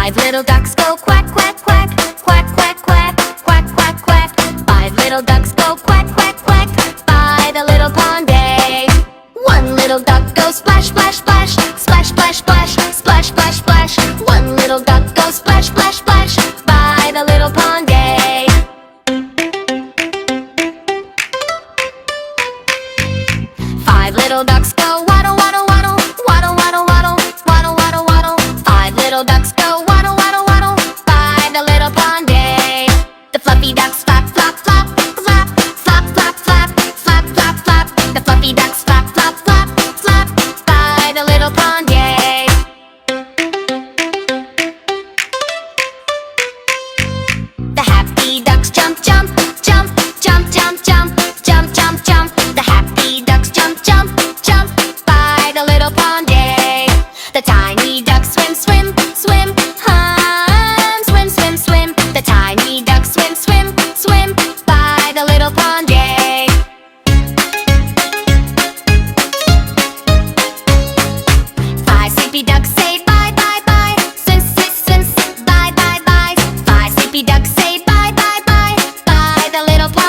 Five little ducks go quack, quack, quack, quack, quack, quack, quack, quack, quack. Five little ducks go quack, quack, quack by the little pond bay. One little duck goes splash, splash, splash, splash, splash, splash, splash, splash, splash. One little duck goes splash, splash, splash by the little pond bay. Five little ducks go waddle, waddle, waddle, waddle, waddle, waddle, waddle, waddle, waddle. Five little ducks go waddle, waddle, waddle by the little pond bay. The fluffy ducks flap, flap, flap, flap, flap, flap, flap, flap, flap, flap. The fluffy ducks flap, flap, flap, flap by the little pond bay. The happy ducks jump, jump, jump, jump, jump, jump, jump, jump, jump. The happy ducks jump, jump, jump by the little pond bay. The tiny ducks swim, swim, swim, swim, swim, swim. The tiny ducks swim, swim, swim by the little pond bay. Five sleepy ducks say bye, bye, bye, swim, swim, swim, bye, bye, bye. Five sleepy ducks say bye, bye, bye, by the little pond bay.